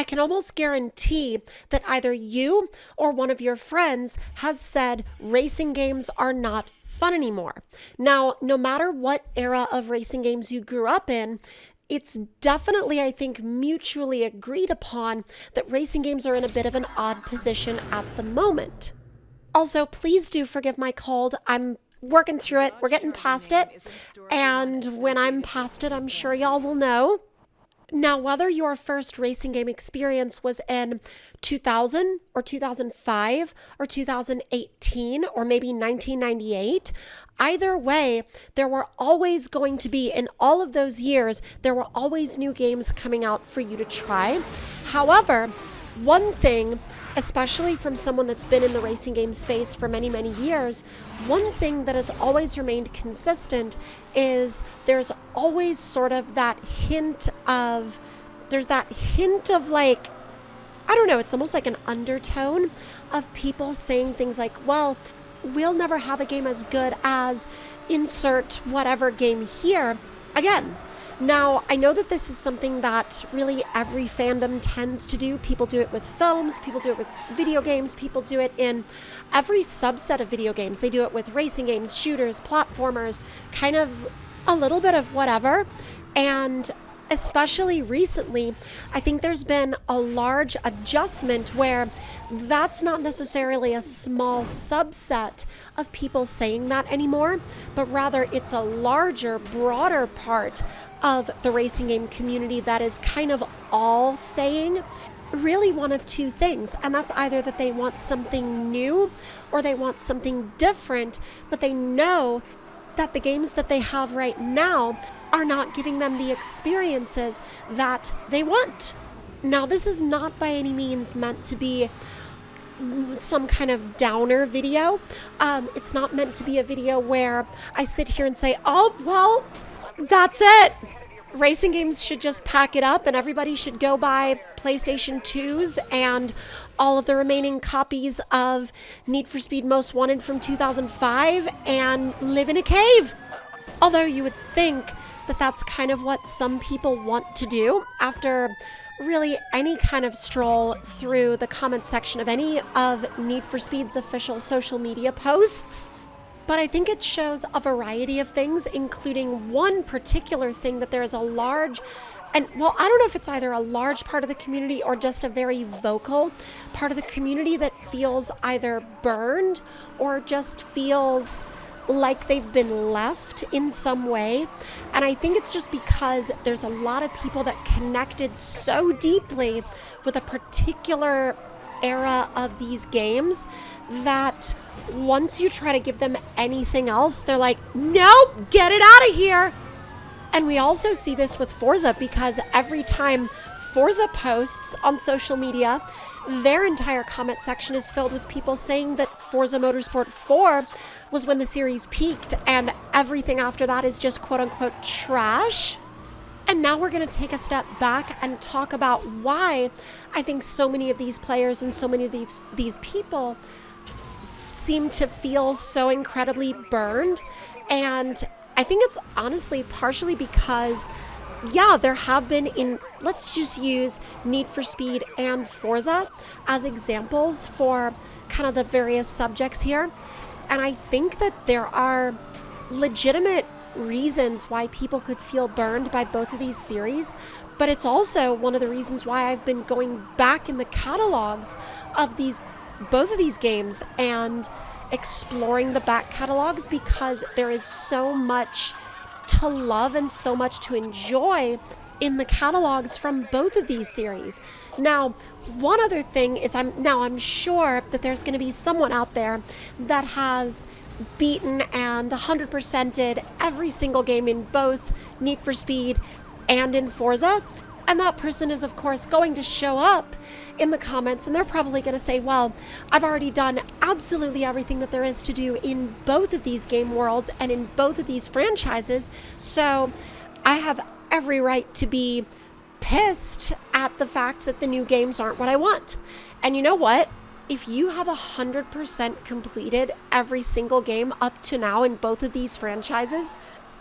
I can almost guarantee that either you or one of your friends has said racing games are not fun anymore. Now, no matter what era of racing games you grew up in, it's definitely, I think, mutually agreed upon that racing games are in a bit of an odd position at the moment. Also, please do forgive my cold. I'm working through it. We're getting past it. And when I'm past it, I'm sure y'all will know. Now, whether your first racing game experience was in 2000 or 2005 or 2018 or maybe 1998, either way, there were always going to be, in all of those years, there were always new games coming out for you to try. However, one thing, especially from someone that's been in the racing game space for many, many years, one thing that has always remained consistent is there's always sort of that hint of, like, I don't know, it's almost like an undertone of people saying things like, well, we'll never have a game as good as insert whatever game here again. Now, I know that this is something that really every fandom tends to do. People do it with films, people do it with video games, people do it in every subset of video games. They do it with racing games, shooters, platformers, kind of a little bit of whatever. And especially recently, I think there's been a large adjustment where that's not necessarily a small subset of people saying that anymore, but rather it's a larger, broader part of the racing game community that is kind of all saying really one of two things, and that's either that they want something new or they want something different, but they know that the games that they have right now are not giving them the experiences that they want. Now, this is not by any means meant to be some kind of downer video. It's not meant to be a video where I sit here and say, oh, well, that's it. Racing games should just pack it up and everybody should go buy PlayStation 2s and all of the remaining copies of Need for Speed Most Wanted from 2005 and live in a cave. Although you would think that that's kind of what some people want to do after really any kind of stroll through the comment section of any of Need for Speed's official social media posts. But I think it shows a variety of things, including one particular thing that there is a large, and well, I don't know if it's either a large part of the community or just a very vocal part of the community that feels either burned or just feels like they've been left in some way. And I think it's just because there's a lot of people that connected so deeply with a particular era of these games that once you try to give them anything else, they're like, nope, get it out of here. And we also see this with Forza, because every time Forza posts on social media, their entire comment section is filled with people saying that Forza Motorsport 4 was when the series peaked and everything after that is just quote unquote trash. And now we're going to take a step back and talk about why I think so many of these players and so many of these people seem to feel so incredibly burned. And I think it's honestly partially because, yeah, there have been let's just use Need for Speed and Forza as examples for kind of the various subjects here. And I think that there are legitimate reasons why people could feel burned by both of these series, but it's also one of the reasons why I've been going back in the catalogs of both of these games and exploring the back catalogs, because there is so much to love and so much to enjoy in the catalogs from both of these series. Now, one other thing is I'm sure that there's going to be someone out there that has beaten and 100%ed every single game in both Need for Speed and in Forza. And that person is, of course, going to show up in the comments and they're probably going to say, well, I've already done absolutely everything that there is to do in both of these game worlds and in both of these franchises, so I have every right to be pissed at the fact that the new games aren't what I want. And you know what? If you have 100% completed every single game up to now in both of these franchises,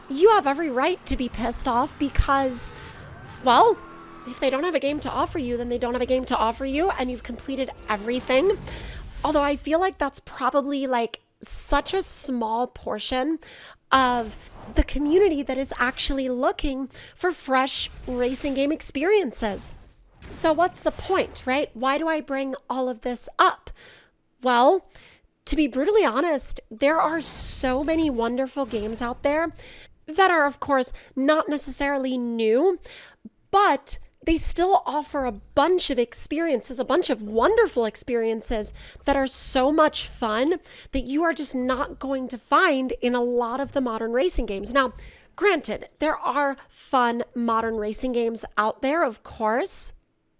you have every right to be pissed off because, well, if they don't have a game to offer you, then they don't have a game to offer you, and you've completed everything. Although I feel like that's probably like such a small portion of the community that is actually looking for fresh racing game experiences. So what's the point, right? Why do I bring all of this up? Well, to be brutally honest, there are so many wonderful games out there that are, of course, not necessarily new, but they still offer a bunch of experiences, a bunch of wonderful experiences that are so much fun that you are just not going to find in a lot of the modern racing games. Now, granted, there are fun modern racing games out there, of course,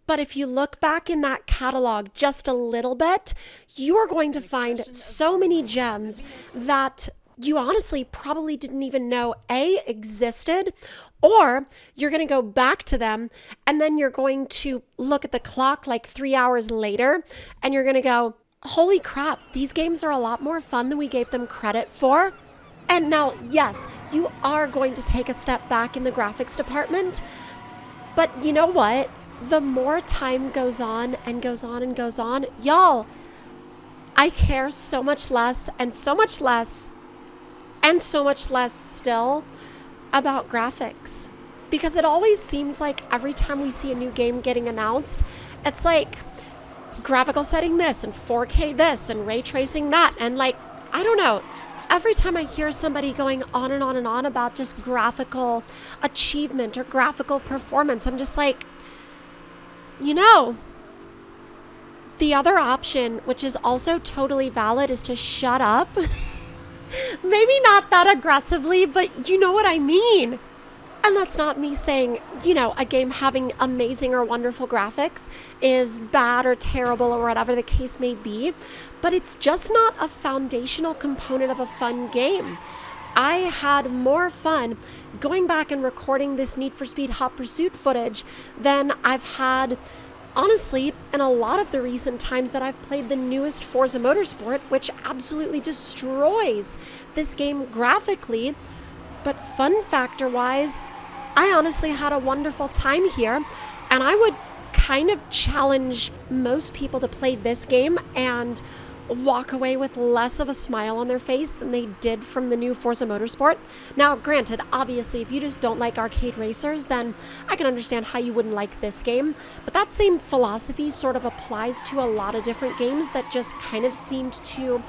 but if you look back in that catalog just a little bit, you are going to find so many gems that you honestly probably didn't even know existed, or you're going to go back to them and then you're going to look at the clock like 3 hours later and you're going to go, holy crap, these games are a lot more fun than we gave them credit for. And now, yes, you are going to take a step back in the graphics department, but you know what? The more time goes on and goes on and goes on, y'all, I care so much less and so much less and so much less still about graphics, because it always seems like every time we see a new game getting announced, it's like graphical setting this and 4K this and ray tracing that, and like, I don't know, every time I hear somebody going on and on and on about just graphical achievement or graphical performance, I'm just like, you know, the other option, which is also totally valid, is to shut up. Maybe not that aggressively, but you know what I mean. And that's not me saying, you know, a game having amazing or wonderful graphics is bad or terrible or whatever the case may be, but it's just not a foundational component of a fun game. I had more fun going back and recording this Need for Speed Hot Pursuit footage than I've had, honestly, in a lot of the recent times that I've played the newest Forza Motorsport, which absolutely destroys this game graphically. But fun factor wise, I honestly had a wonderful time here, and I would kind of challenge most people to play this game and walk away with less of a smile on their face than they did from the new Forza Motorsport. Now, granted, obviously, if you just don't like arcade racers, then I can understand how you wouldn't like this game, but that same philosophy sort of applies to a lot of different games that just kind of seemed to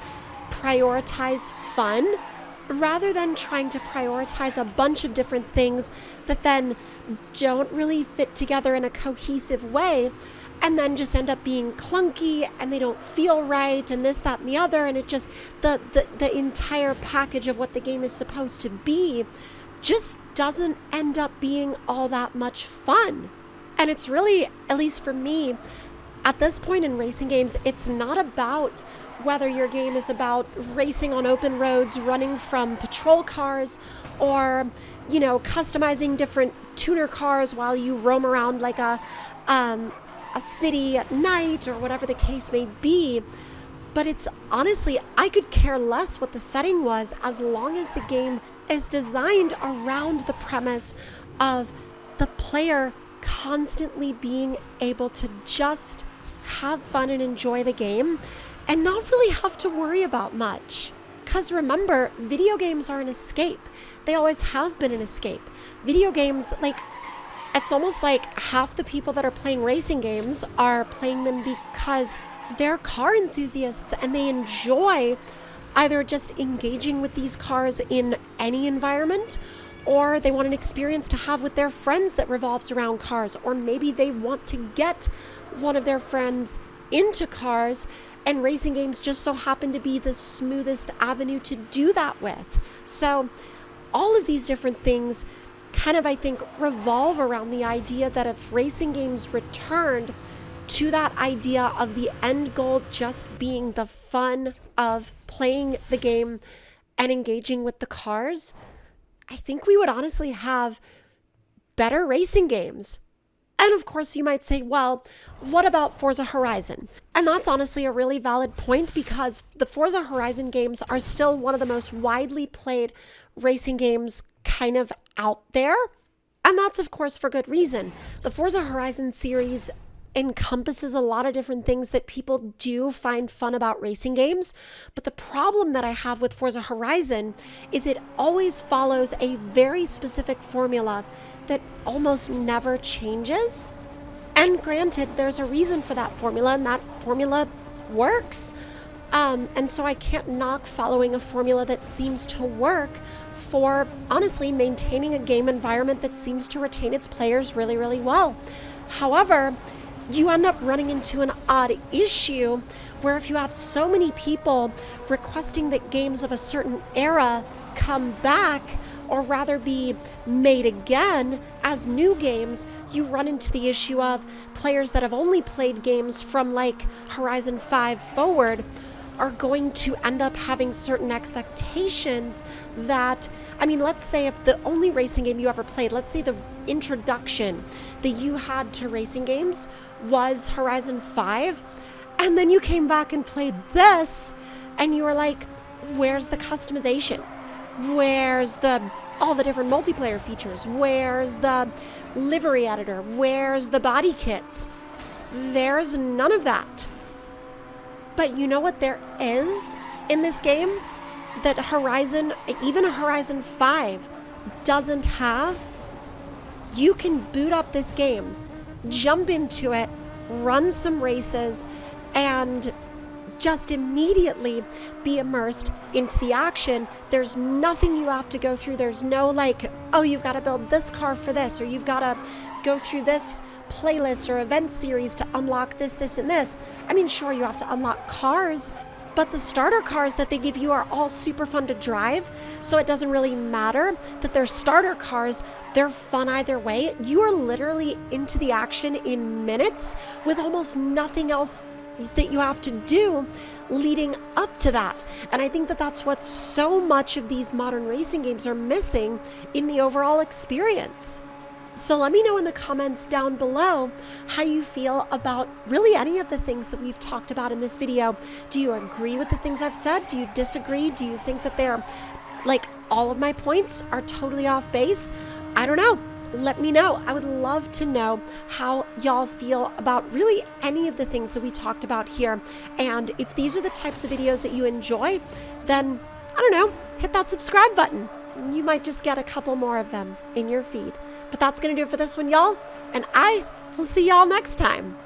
prioritize fun rather than trying to prioritize a bunch of different things that then don't really fit together in a cohesive way, and then just end up being clunky and they don't feel right and this, that, and the other, and it just, the entire package of what the game is supposed to be just doesn't end up being all that much fun. And it's really, at least for me, at this point in racing games, it's not about whether your game is about racing on open roads, running from patrol cars, or, you know, customizing different tuner cars while you roam around like a city at night or whatever the case may be. But it's honestly, I could care less what the setting was as long as the game is designed around the premise of the player constantly being able to just have fun and enjoy the game and not really have to worry about much. Because remember, video games are an escape. They always have been an escape. Video games, like, it's almost like half the people that are playing racing games are playing them because they're car enthusiasts and they enjoy either just engaging with these cars in any environment, or they want an experience to have with their friends that revolves around cars, or maybe they want to get one of their friends into cars, and racing games just so happen to be the smoothest avenue to do that with. So all of these different things kind of, I think, revolve around the idea that if racing games returned to that idea of the end goal just being the fun of playing the game and engaging with the cars, I think we would honestly have better racing games. And of course, you might say, well, what about Forza Horizon? And that's honestly a really valid point, because the Forza Horizon games are still one of the most widely played racing games kind of out there. And that's, of course, for good reason. The Forza Horizon series encompasses a lot of different things that people do find fun about racing games. But the problem that I have with Forza Horizon is it always follows a very specific formula that almost never changes. And granted, there's a reason for that formula, and that formula works. And so I can't knock following a formula that seems to work for, honestly, maintaining a game environment that seems to retain its players really, really well. However, you end up running into an odd issue where if you have so many people requesting that games of a certain era come back, or rather be made again as new games, you run into the issue of players that have only played games from like Horizon 5 forward are going to end up having certain expectations that, I mean, let's say if the only racing game you ever played, let's say the introduction that you had to racing games was Horizon 5, and then you came back and played this, and you were like, where's the customization? Where's all the different multiplayer features? Where's the livery editor? Where's the body kits? There's none of that. But you know what there is in this game that Horizon, even Horizon 5, doesn't have? You can boot up this game, jump into it, run some races, and just immediately be immersed into the action. There's nothing you have to go through. There's no like, oh, you've got to build this car for this, or you've got to go through this playlist or event series to unlock this, this, and this. I mean, sure, you have to unlock cars, but the starter cars that they give you are all super fun to drive, so it doesn't really matter that they're starter cars. They're fun either way. You are literally into the action in minutes with almost nothing else that you have to do leading up to that. And I think that that's what so much of these modern racing games are missing in the overall experience. So let me know in the comments down below how you feel about really any of the things that we've talked about in this video. Do you agree with the things I've said? Do you disagree? Do you think that they're like all of my points are totally off base? I don't know. Let me know. I would love to know how y'all feel about really any of the things that we talked about here. And if these are the types of videos that you enjoy, then, I don't know, hit that subscribe button. You might just get a couple more of them in your feed. But that's going to do it for this one, y'all. And I will see y'all next time.